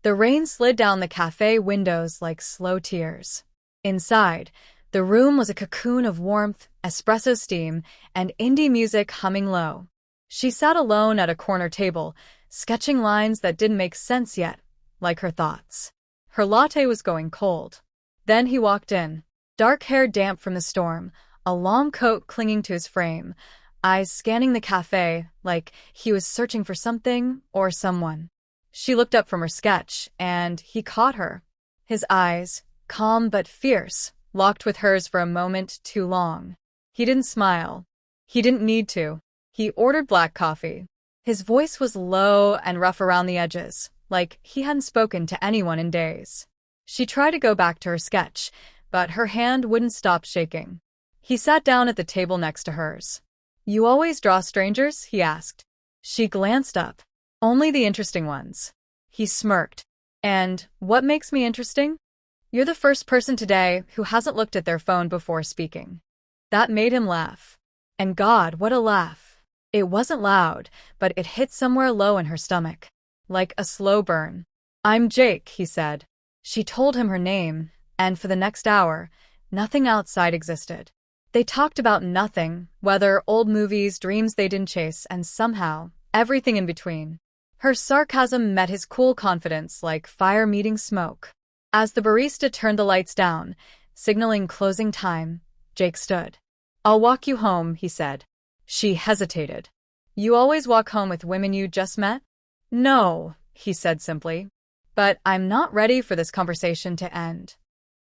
The rain slid down the cafe windows like slow tears. Inside, the room was a cocoon of warmth, espresso steam, and indie music humming low. She sat alone at a corner table, sketching lines that didn't make sense yet, like her thoughts. Her latte was going cold. Then he walked in, dark hair damp from the storm, a long coat clinging to his frame, eyes scanning the cafe like he was searching for something or someone. She looked up from her sketch, and he caught her. His eyes, calm but fierce, locked with hers for a moment too long. He didn't smile. He didn't need to. He ordered black coffee. His voice was low and rough around the edges, like he hadn't spoken to anyone in days. She tried to go back to her sketch, but her hand wouldn't stop shaking. He sat down at the table next to hers. "You always draw strangers?" he asked. She glanced up. "Only the interesting ones." He smirked. "And what makes me interesting?" "You're the first person today who hasn't looked at their phone before speaking." That made him laugh. And God, what a laugh. It wasn't loud, but it hit somewhere low in her stomach. Like a slow burn. "I'm Jake," he said. She told him her name, and for the next hour, nothing outside existed. They talked about nothing, weather, old movies, dreams they didn't chase, and somehow, everything in between. Her sarcasm met his cool confidence like fire meeting smoke. As the barista turned the lights down, signaling closing time, Jake stood. "I'll walk you home," he said. She hesitated. "You always walk home with women you just met?" "No," he said simply. "But I'm not ready for this conversation to end."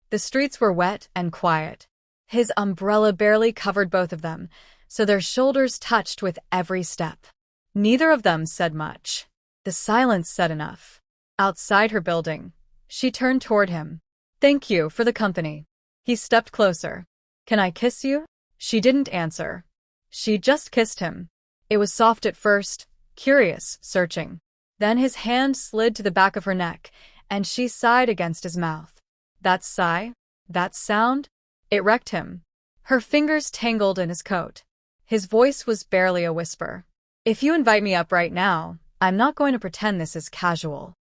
The streets were wet and quiet. His umbrella barely covered both of them, so their shoulders touched with every step. Neither of them said much. The silence said enough. Outside her building, she turned toward him. "Thank you for the company." He stepped closer. "Can I kiss you?" She didn't answer. She just kissed him. It was soft at first, curious, searching. Then his hand slid to the back of her neck, and she sighed against his mouth. That sigh, that sound, it wrecked him. Her fingers tangled in his coat. His voice was barely a whisper. "If you invite me up right now, I'm not going to pretend this is casual."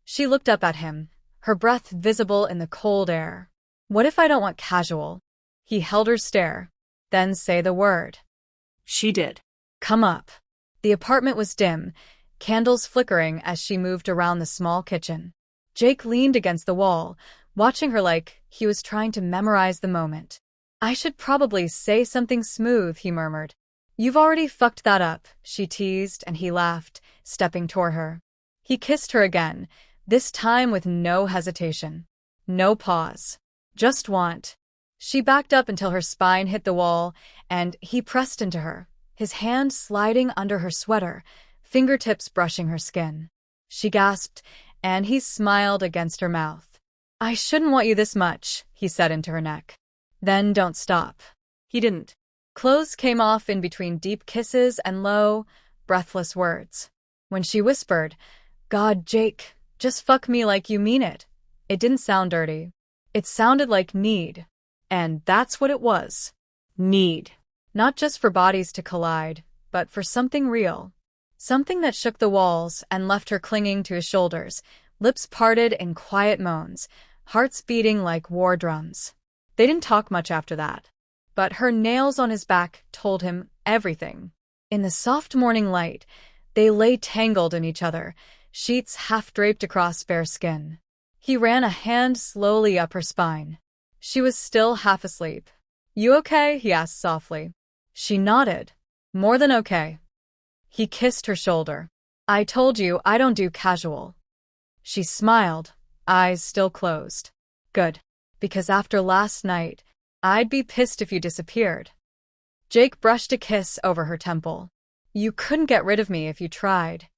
She looked up at him, her breath visible in the cold air. "What if I don't want casual?" He held her stare. "Then say the word." She did. "Come up." The apartment was dim, candles flickering as she moved around the small kitchen. Jake leaned against the wall, watching her like he was trying to memorize the moment. "I should probably say something smooth," he murmured. "You've already fucked that up," she teased, and he laughed, stepping toward her. He kissed her again, this time with no hesitation. No pause. Just want. She backed up until her spine hit the wall, and he pressed into her, his hand sliding under her sweater, fingertips brushing her skin. She gasped, and he smiled against her mouth. "I shouldn't want you this much," he said into her neck. "Then don't stop." He didn't. Clothes came off in between deep kisses and low, breathless words. When she whispered, "God, Jake, just fuck me like you mean it," it didn't sound dirty. It sounded like need. And that's what it was. Need. Not just for bodies to collide, but for something real. Something that shook the walls and left her clinging to his shoulders, lips parted in quiet moans, hearts beating like war drums. They didn't talk much after that. But her nails on his back told him everything. In the soft morning light, they lay tangled in each other, sheets half-draped across bare skin. He ran a hand slowly up her spine. She was still half asleep. "You okay?" he asked softly. She nodded. "More than okay." He kissed her shoulder. "I told you I don't do casual." She smiled, eyes still closed. "Good. Because after last night, I'd be pissed if you disappeared." Jake brushed a kiss over her temple. "You couldn't get rid of me if you tried."